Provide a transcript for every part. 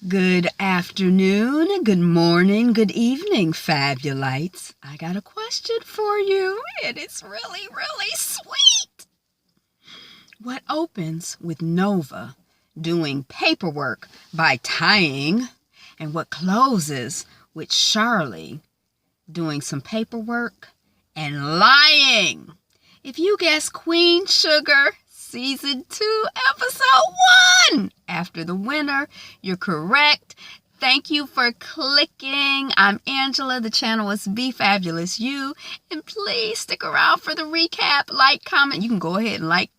Good afternoon, good morning, good evening, Fabulites. I got a question for you, and it's really, really sweet. What opens with Nova doing paperwork by tying, and what closes with Charlie doing some paperwork and lying? If you guess Queen Sugar, Season 2, Episode 1, after the winner, you're correct. Thank you for clicking. I'm Angela. The channel is Be Fabulous You. And please stick around for the recap. Like, comment. You can go ahead and like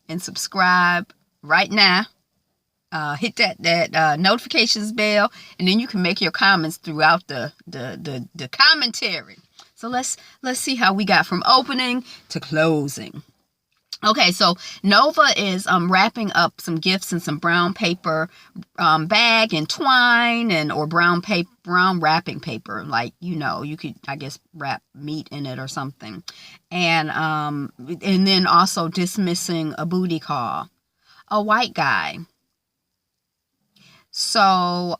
and subscribe right now. Hit that notifications bell, and then you can make your comments throughout the commentary. So let's see how we got from opening to closing. Okay, so Nova is wrapping up some gifts in some brown paper bag and twine or brown wrapping paper, like, you could, I guess, wrap meat in it or something, and then also dismissing a booty call, a white guy. So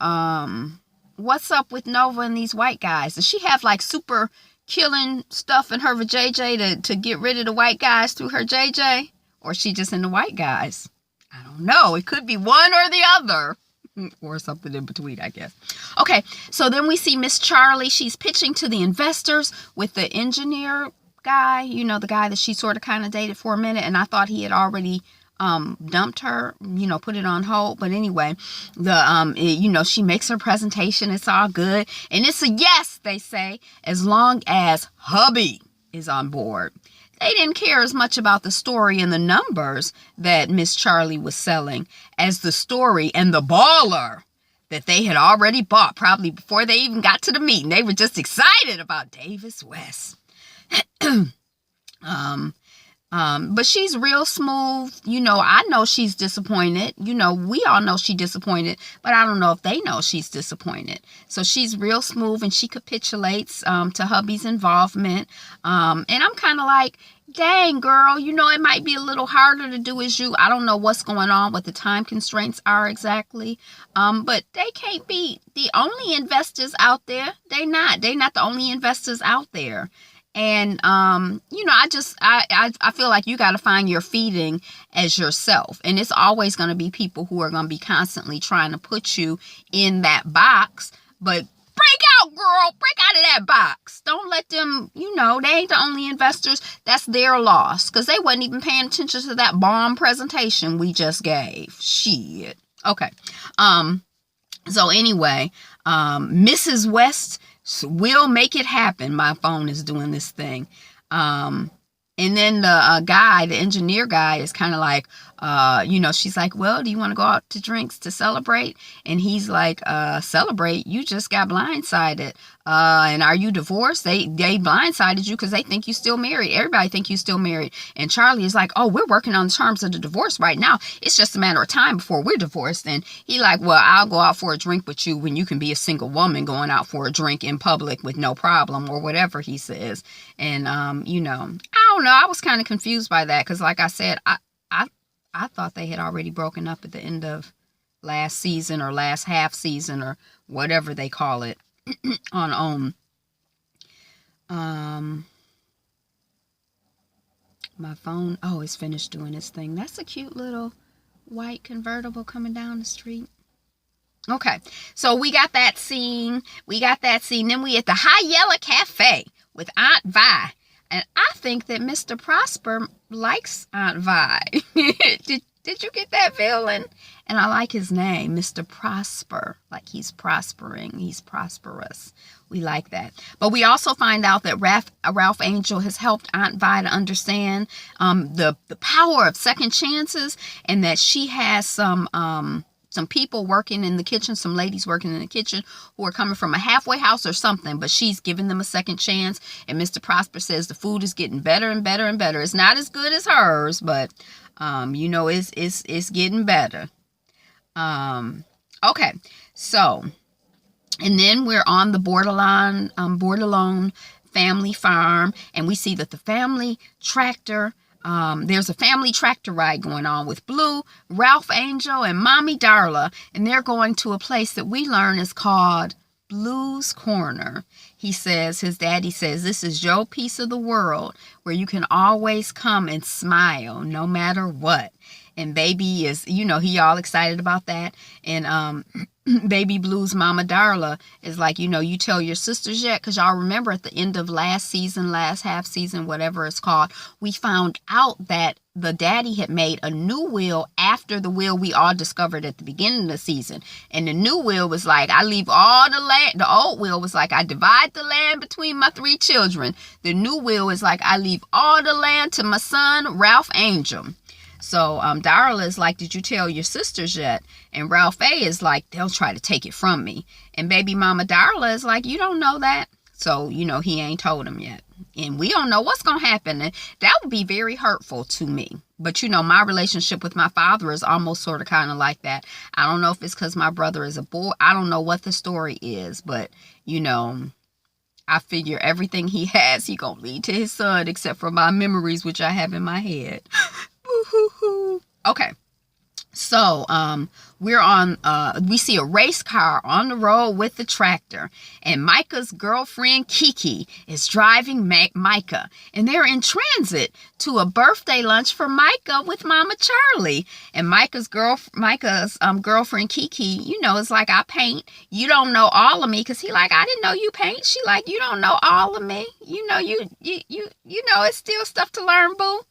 what's up with Nova and these white guys? Does she have like super killing stuff in her vajayjay to get rid of the white guys through her JJ? Or is she just into white guys? I don't know. It could be one or the other. Or something in between, I guess. Okay, so then we see Miss Charlie. She's pitching to the investors with the engineer guy. The guy that she sort of kind of dated for a minute. And I thought he had already dumped her, put it on hold. But anyway, she makes her presentation. It's all good. And it's a yes, they say, as long as hubby is on board. They didn't care as much about the story and the numbers that Miss Charlie was selling as the story and the baller that they had already bought probably before they even got to the meeting. They were just excited about Davis West. But she's real smooth. I know she's disappointed. We all know she's disappointed, but I don't know if they know she's disappointed. So she's real smooth and she capitulates to hubby's involvement. And I'm kind of like, dang, girl, it might be a little harder to do as you. I don't know what's going on, what the time constraints are exactly. But they can't be the only investors out there. They're not the only investors out there. And, I feel like you got to find your feeding as yourself. And it's always going to be people who are going to be constantly trying to put you in that box. But break out, girl. Break out of that box. Don't let them, they ain't the only investors. That's their loss. Because they wasn't even paying attention to that bomb presentation we just gave. Shit. Okay. So anyway, Mrs. West will make it happen. My phone is doing this thing. And then the engineer guy is kind of like, she's like, well, do you want to go out to drinks to celebrate? And he's like, celebrate? You just got blindsided. And are you divorced? They blindsided you because they think you still married. Everybody think you still married. And Charlie is like, oh, we're working on the terms of the divorce right now. It's just a matter of time before we're divorced. And he like, well, I'll go out for a drink with you when you can be a single woman going out for a drink in public with no problem, or whatever he says. And, I don't know. I was kind of confused by that because, like I said, I thought they had already broken up at the end of last season or last half season or whatever they call it on my phone. Oh, it's finished doing its thing. That's a cute little white convertible coming down the street. Okay, so we got that scene. Then we at the High Yellow Cafe with Aunt Vi. And I think that Mr. Prosper likes Aunt Vi. Did you get that feeling? And I like his name, Mr. Prosper. Like he's prospering. He's prosperous. We like that. But we also find out that Ralph Angel has helped Aunt Vi to understand the power of second chances, and that she has some people working in the kitchen, some ladies working in the kitchen who are coming from a halfway house or something, but she's giving them a second chance. And Mr. Prosper says the food is getting better and better and better. It's not as good as hers, but, it's getting better. Okay, so, and then we're on the borderline family farm, and we see that the family tractor there's a family tractor ride going on with Blue, Ralph Angel, and Mommy Darla. And they're going to a place that we learn is called Blue's Corner. His daddy says, this is your piece of the world where you can always come and smile no matter what. And baby is, he all excited about that. And baby Blue's mama Darla is like, you tell your sisters yet? Because y'all remember at the end of last half season, whatever it's called, we found out that the daddy had made a new will after the will we all discovered at the beginning of the season. And the new will was like, I leave all the land. The old will was like, I divide the land between my 3 children. The new will is like, I leave all the land to my son, Ralph Angel. So Darla is like, did you tell your sisters yet? And Ralph A is like, they'll try to take it from me. And baby mama Darla is like, you don't know that. So, he ain't told them yet. And we don't know what's going to happen. And that would be very hurtful to me. But, my relationship with my father is almost sort of kind of like that. I don't know if it's because my brother is a boy. I don't know what the story is. But, I figure everything he has, he going to lead to his son, except for my memories, which I have in my head. Okay. So, we see a race car on the road with the tractor, and Micah's girlfriend Kiki is driving Micah, and they're in transit to a birthday lunch for Micah with Mama Charlie. And Micah's girlfriend Kiki, is like, I paint. You don't know all of me, because he like, I didn't know you paint. She like, you don't know all of me. It's still stuff to learn, boo.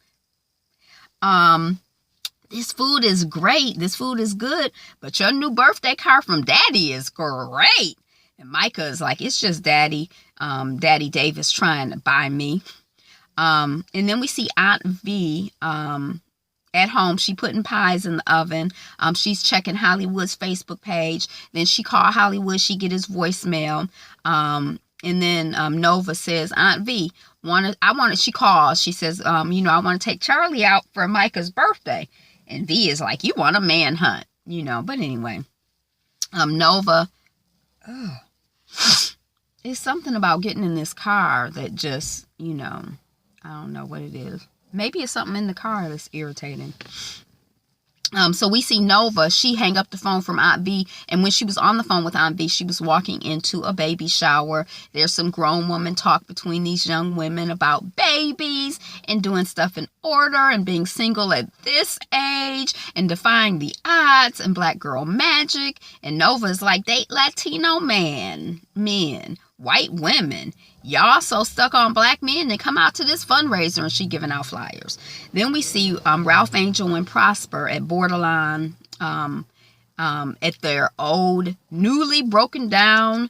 This food is great. This food is good. But your new birthday card from Daddy is great. And Micah is like, it's just Daddy. Daddy Davis trying to buy me. And then we see Aunt V at home. She putting pies in the oven. She's checking Hollywood's Facebook page. Then she called Hollywood. She get his voicemail. And then Nova says, Aunt V, she calls. She says, I want to take Charlie out for Micah's birthday. And V is like, you want a manhunt, But anyway, Nova, it's something about getting in this car that just, I don't know what it is. Maybe it's something in the car that's irritating. So we see Nova, she hang up the phone from Aunt V, and when she was on the phone with Aunt V, she was walking into a baby shower. There's some grown woman talk between these young women about babies and doing stuff in order and being single at this age and defying the odds and black girl magic. And Nova's like, date Latino men, white women. Y'all so stuck on black men, they come out to this fundraiser and she giving out flyers. Then we see Ralph Angel and Prosper at Borderline at their old, newly broken down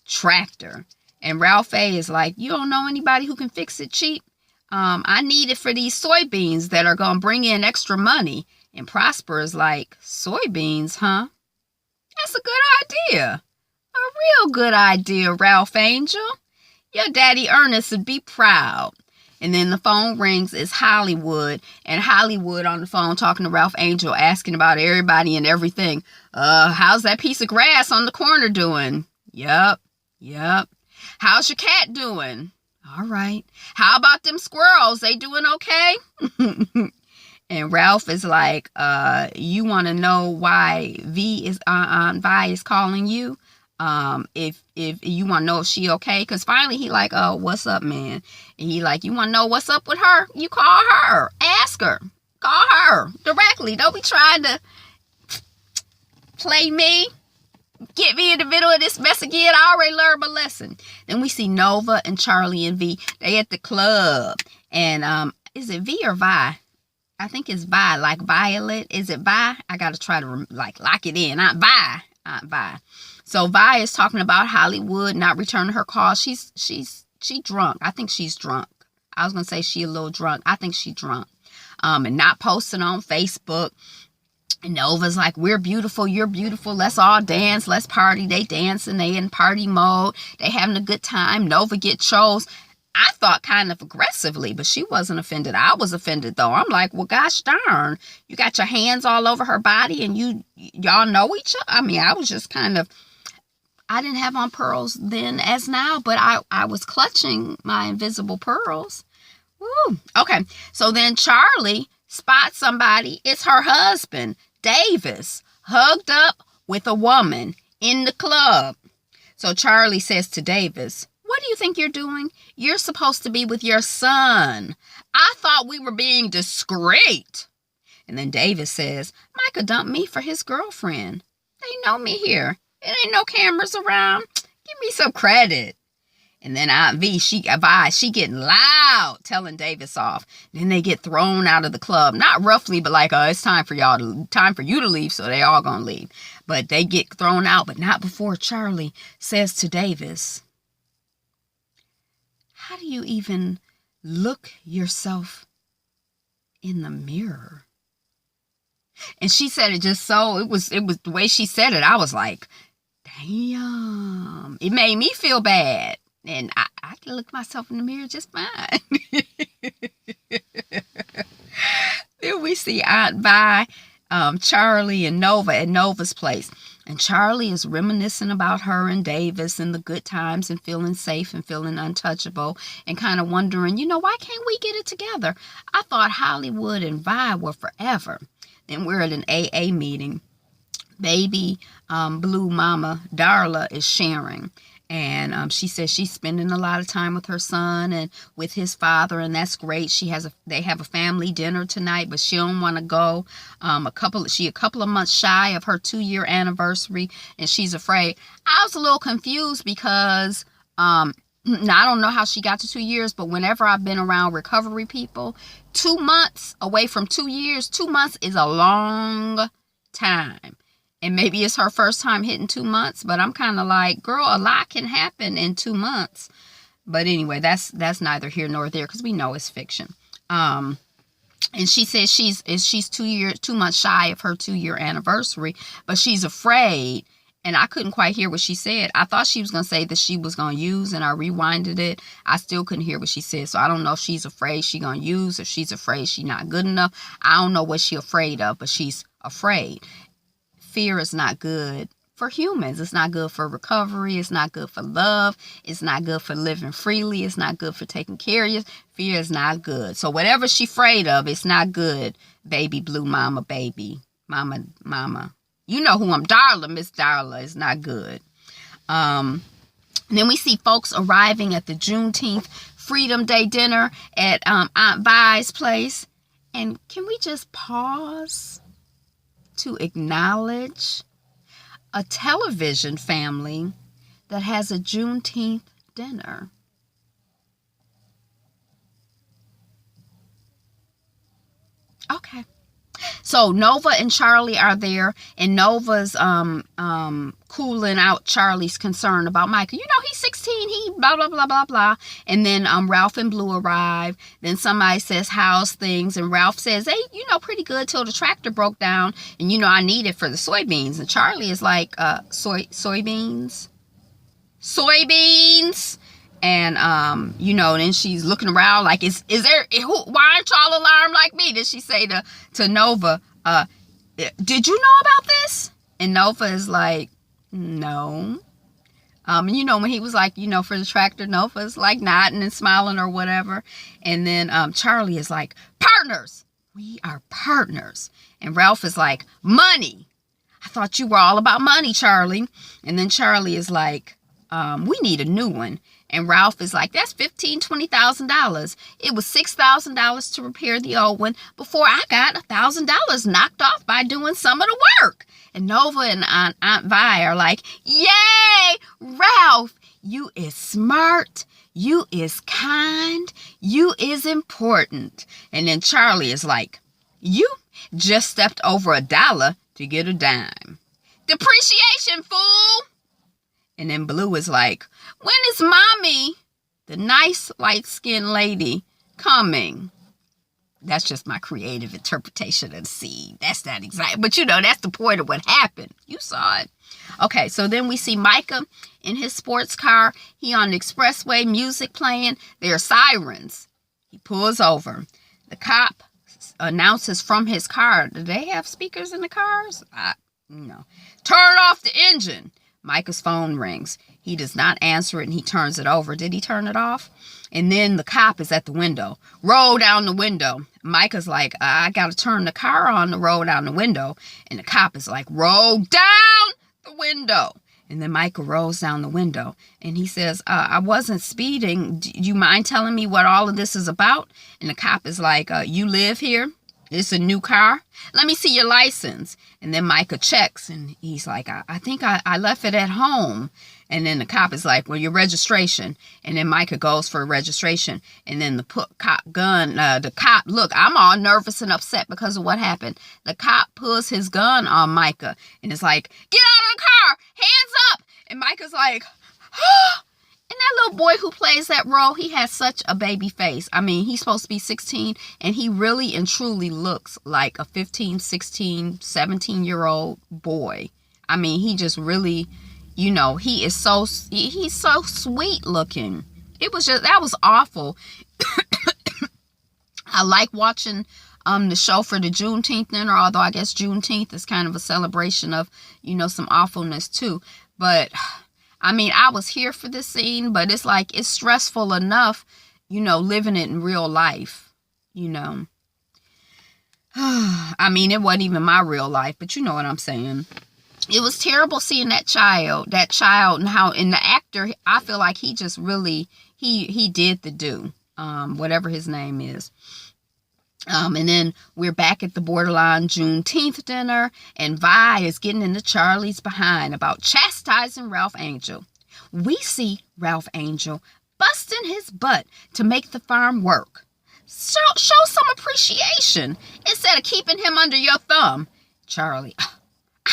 tractor. And Ralph A is like, you don't know anybody who can fix it cheap? I need it for these soybeans that are going to bring in extra money. And Prosper is like, soybeans, huh? That's a good idea. A real good idea, Ralph Angel. Your daddy Ernest would be proud. And then the phone rings. It's Hollywood. And Hollywood on the phone talking to Ralph Angel, asking about everybody and everything. How's that piece of grass on the corner doing? Yep. How's your cat doing? All right. How about them squirrels? They doing okay? And Ralph is like, you want to know why Vi is calling you? If you want to know if she okay, because finally he like, oh, what's up, man? And he like, you want to know what's up with her? You call her, ask her, call her directly. Don't be trying to play me, get me in the middle of this mess again. I already learned my lesson. Then we see Nova and Charlie and V. They at the club, and is it V or Vi? I think it's Vi, like Violet. Is it Vi? I gotta try to lock it in. Not Vi. So Vi is talking about Hollywood not returning her call. She drunk. I think she's drunk. I was going to say she a little drunk. I think she drunk. And not posting on Facebook. And Nova's like, we're beautiful. You're beautiful. Let's all dance. Let's party. They dancing. They in party mode. They having a good time. Nova get chose. I thought kind of aggressively, but she wasn't offended. I was offended, though. I'm like, well, gosh darn. You got your hands all over her body and y'all know each other. I mean, I was just kind of... I didn't have on pearls then as now, but I was clutching my invisible pearls. Woo. Okay. So then Charlie spots somebody. It's her husband, Davis, hugged up with a woman in the club. So Charlie says to Davis, "What do you think you're doing? You're supposed to be with your son. I thought we were being discreet." And then Davis says, "Micah dumped me for his girlfriend. They know me here. It ain't no cameras around. Give me some credit." And then Aunt V, she getting loud, telling Davis off. Then they get thrown out of the club. Not roughly, but like, it's time for you to leave, so they all gonna leave. But they get thrown out, but not before Charlie says to Davis, "How do you even look yourself in the mirror?" And she said it just so, it was the way she said it. I was like, damn. It made me feel bad. And I can look myself in the mirror just fine. Then we see Aunt Vi, Charlie, and Nova at Nova's place. And Charlie is reminiscing about her and Davis and the good times and feeling safe and feeling untouchable and kind of wondering, why can't we get it together? I thought Hollywood and Vi were forever. And we're at an AA meeting. Baby Blue Mama Darla is sharing. And she says she's spending a lot of time with her son and with his father, and that's great. They have a family dinner tonight, but she don't want to go. A couple of months shy of her 2-year anniversary, and she's afraid. I was a little confused because now I don't know how she got to 2 years, but whenever I've been around recovery people, 2 months away from 2 years, 2 months is a long time. And maybe it's her first time hitting 2 months, but I'm kind of like, girl, a lot can happen in 2 months. But anyway, that's neither here nor there because we know it's fiction. And she says she's 2 months shy of her 2-year anniversary, but she's afraid. And I couldn't quite hear what she said. I thought she was going to say that she was going to use, and I rewinded it. I still couldn't hear what she said. So I don't know if she's afraid she's going to use, or she's afraid she's not good enough. I don't know what she's afraid of, but she's afraid. Fear is not good for humans. It's not good for recovery. It's not good for love. It's not good for living freely. It's not good for taking care of you. Fear is not good. So whatever she's afraid of, it's not good. Baby Blue Mama, baby. Mama. You know who I'm. Darla, Miss Darla is not good. And then we see folks arriving at the Juneteenth Freedom Day dinner at Aunt Vi's place. And can we just pause to acknowledge a television family that has a Juneteenth dinner? Okay. So Nova and Charlie are there, and Nova's cooling out Charlie's concern about Micah. He's 16, he blah, blah, blah, blah, blah. And then Ralph and Blue arrive. Then somebody says, how's things? And Ralph says, hey, pretty good till the tractor broke down. And, I need it for the soybeans. And Charlie is like, soybeans? Soybeans? And, then she's looking around like, why aren't y'all alarmed like me? Then she say to Nova, did you know about this? And Nova is like, no. When he was like, for the tractor, Nova is like nodding and smiling or whatever. And then Charlie is like, partners. We are partners. And Ralph is like, money. I thought you were all about money, Charlie. And then Charlie is like, we need a new one. And Ralph is like, that's $15,000, $20,000. It was $6,000 to repair the old one before I got $1,000 knocked off by doing some of the work. And Nova and Aunt Vi are like, yay, Ralph, you is smart. You is kind. You is important. And then Charlie is like, you just stepped over $1 to get a dime. Depreciation, fool. And then Blue is like, when is Mommy, the nice light-skinned lady, coming? That's just my creative interpretation of the scene. That's not exact. But that's the point of what happened. You saw it. Okay, so then we see Micah in his sports car. He on the expressway, music playing. There are sirens. He pulls over. The cop announces from his car. Do they have speakers in the cars? No. Turn off the engine. Micah's phone rings. He does not answer it, and he turns it over. Did he turn it off? And then the cop is at the window. Roll down the window. Micah's like, I got to turn the car on to roll down the window. And the cop is like, roll down the window. And then Micah rolls down the window. And he says, I wasn't speeding. Do you mind telling me what all of this is about? And the cop is like, you live here? It's a new car? Let me see your license. And then Micah checks, and he's like, I think I left it at home. And then the cop is like, well, your registration. And then Micah goes for registration. And then the cop, look, I'm all nervous and upset because of what happened. The cop pulls his gun on Micah and is like, get out of the car, hands up. And Micah's like, ah. And that little boy who plays that role, he has such a baby face. I mean, he's supposed to be 16, and he really and truly looks like a 15, 16, 17-year-old boy. I mean, he just really, he's so sweet looking. That was awful. I like watching the show for the Juneteenth dinner, although I guess Juneteenth is kind of a celebration of, some awfulness too. But I mean, I was here for this scene, but it's like, it's stressful enough, living it in real life, I mean, it wasn't even my real life, but you know what I'm saying. It was terrible seeing that child and how, in the actor, I feel like he just really, he did the do, whatever his name is. And then we're back at the borderline Juneteenth dinner, and Vi is getting into Charlie's behind about chastising Ralph Angel. We see Ralph Angel busting his butt to make the farm work. Show some appreciation instead of keeping him under your thumb. Charlie,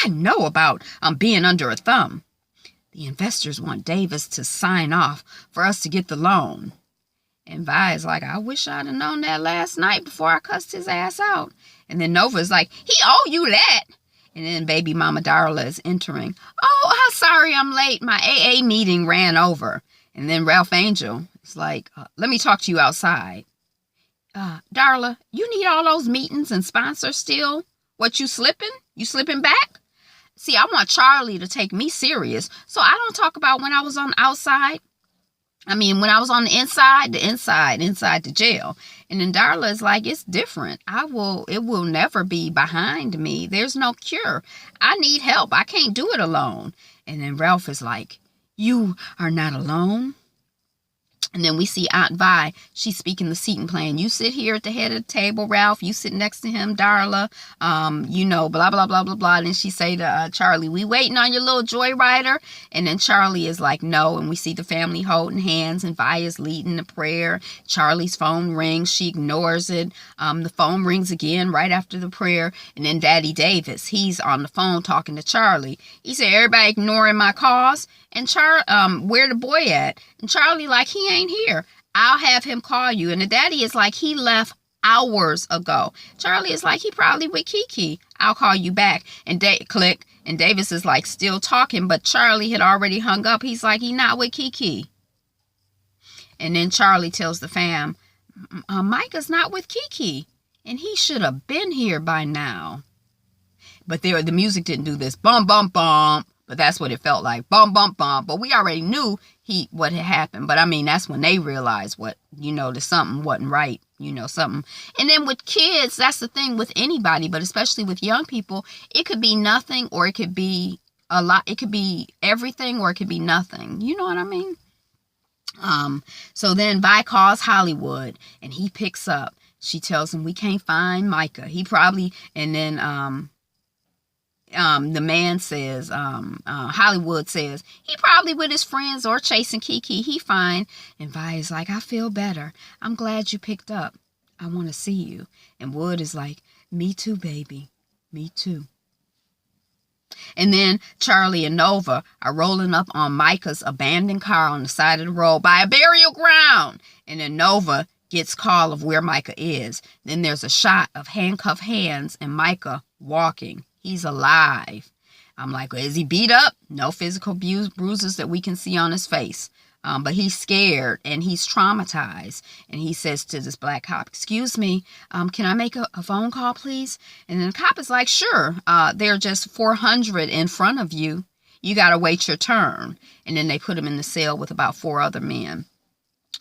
I know about being under a thumb. The investors want Davis to sign off for us to get the loan. And Vi is like, I wish I'd have known that last night before I cussed his ass out. And then Nova is like, he owe you that. And then baby mama Darla is entering. Oh, I'm sorry I'm late. My AA meeting ran over. And then Ralph Angel is like, let me talk to you outside. Darla, you need all those meetings and sponsors still? What, you slipping? You slipping back? See, I want Charlie to take me serious. So I don't talk about when I was on the outside. I mean, when I was on the inside the jail. And then Darla is like, it's different. It will never be behind me. There's no cure. I need help. I can't do it alone. And then Ralph is like, you are not alone. And then we see Aunt Vi. She's speaking the seating plan. You sit here at the head of the table, Ralph. You sit next to him, Darla. Blah, blah, blah, blah, blah. And then she say to Charlie, we waiting on your little joyrider? And then Charlie is like, no. And we see the family holding hands, and Vi is leading the prayer. Charlie's phone rings. She ignores it. The phone rings again right after the prayer. And then Daddy Davis, he's on the phone talking to Charlie. He said, everybody ignoring my calls? And where the boy at? And Charlie like, he ain't here. I'll have him call you. And the daddy is like, he left hours ago. Charlie is like, he probably with Kiki. I'll call you back. And click. And Davis is like still talking, but Charlie had already hung up. He's like, he not with Kiki. And then Charlie tells the fam, Micah's not with Kiki. And he should have been here by now. But the music didn't do this. Bum, bum, bum. But that's what it felt like. Bum, bum, bum. But we already knew what had happened. But I mean, that's when they realized that something wasn't right. Something. And then with kids, that's the thing with anybody, but especially with young people, it could be nothing or it could be a lot. It could be everything or it could be nothing. You know what I mean? So then Vi calls Hollywood and he picks up. She tells him, we can't find Micah. He probably, and then, the man says, Hollywood says, he probably with his friends or chasing Kiki. He fine. And Vi is like, I feel better. I'm glad you picked up. I want to see you. And Wood is like, me too, baby. Me too. And then Charlie and Nova are rolling up on Micah's abandoned car on the side of the road by a burial ground. And then Nova gets call of where Micah is. Then there's a shot of handcuffed hands and Micah walking. He's alive. I'm like, is he beat up? No physical bruises that we can see on his face. But he's scared and he's traumatized. And he says to this black cop, excuse me, can I make a phone call, please? And then the cop is like, sure. They're just 400 in front of you. You got to wait your turn. And then they put him in the cell with about 4 other men.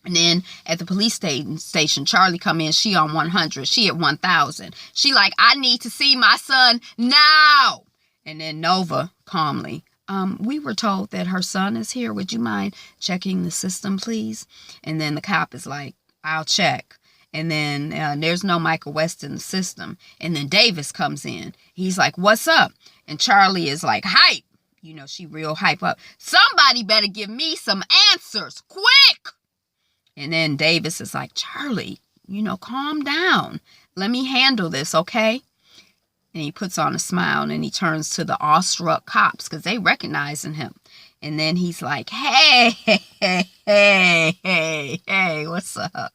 And then at the police station, Charlie come in. She on 100. She at 1,000. She like, I need to see my son now. And then Nova calmly, we were told that her son is here. Would you mind checking the system, please? And then the cop is like, I'll check. And then there's no Michael West in the system. And then Davis comes in. He's like, what's up? And Charlie is like, hype. You know, she real hype up. Somebody better give me some answers, quick. And then Davis is like, Charlie, you know, calm down. Let me handle this, okay? And he puts on a smile and he turns to the awestruck cops because they recognizing him. And then he's like, hey, what's up?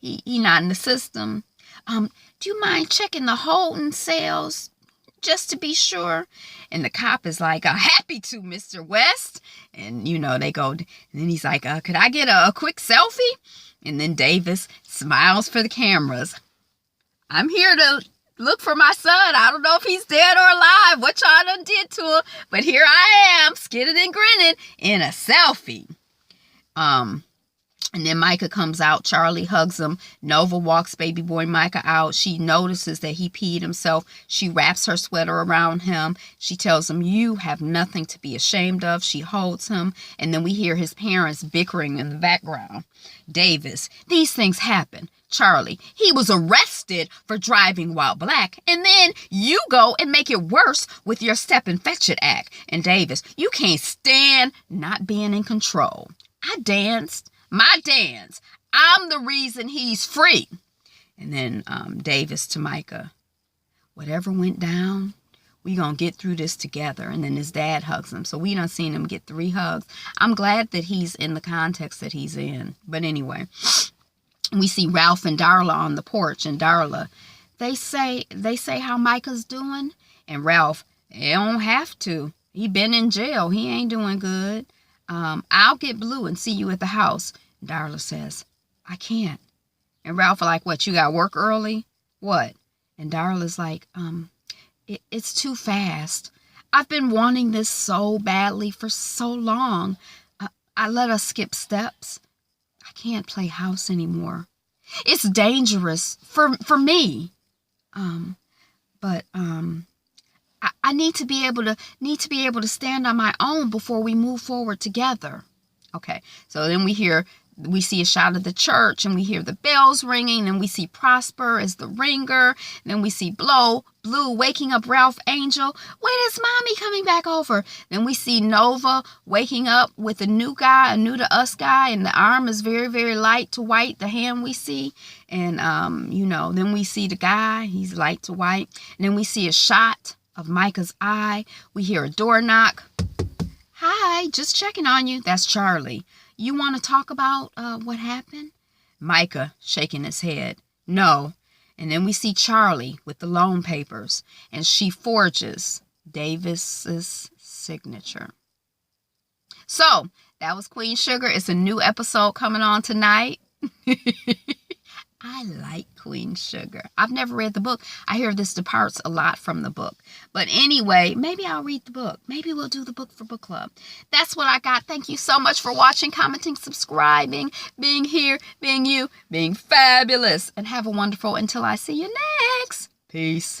He not in the system. Do you mind checking the holding cells just to be sure? And the cop is like, happy to, Mr. West. And, you know, they go, and then he's like, could I get a quick selfie? And then Davis smiles for the cameras. I'm here to look for my son. I don't know if he's dead or alive. What y'all done did to him. But here I am, skidding and grinning in a selfie. And then Micah comes out. Charlie hugs him. Nova walks baby boy Micah out. She notices that he peed himself. She wraps her sweater around him. She tells him, you have nothing to be ashamed of. She holds him. And then we hear his parents bickering in the background. Davis, these things happen. Charlie, he was arrested for driving while black. And then you go and make it worse with your step and fetch it act. And Davis, you can't stand not being in control. I danced. My dance. I'm the reason he's free. And then Davis to Micah, whatever went down, we gonna get through this together. And then his dad hugs him. So we done seen him get 3 hugs. I'm glad that he's in the context that he's in. But anyway, we see Ralph and Darla on the porch. And Darla, they say how Micah's doing. And Ralph, they don't have to. He been in jail. He ain't doing good. I'll get Blue and see you at the house. Darla says, I can't. And Ralph like, what, you got work early? What? And Darla's like, it's too fast. I've been wanting this so badly for so long. I let us skip steps. I can't play house anymore. It's dangerous for me. But I need to be able to stand on my own before we move forward together. Okay, so then we see a shot of the church and we hear the bells ringing and we see Prosper as the ringer. And then we see Blue waking up Ralph Angel. When is mommy coming back over? Then we see Nova waking up with a new guy, a new to us guy, and the arm is very, very light to white, the hand we see. And, then we see the guy, he's light to white. And then we see a shot of Micah's eye. We hear a door knock. Hi, just checking on you. That's Charlie. You want to talk about what happened? Micah shaking his head. No. And then we see Charlie with the loan papers, and she forges Davis's signature. So that was Queen Sugar. It's a new episode coming on tonight. I like Queen Sugar. I've never read the book. I hear this departs a lot from the book. But anyway, maybe I'll read the book. Maybe we'll do the book for book club. That's what I got. Thank you so much for watching, commenting, subscribing, being here, being you, being fabulous. And have a wonderful until I see you next. Peace.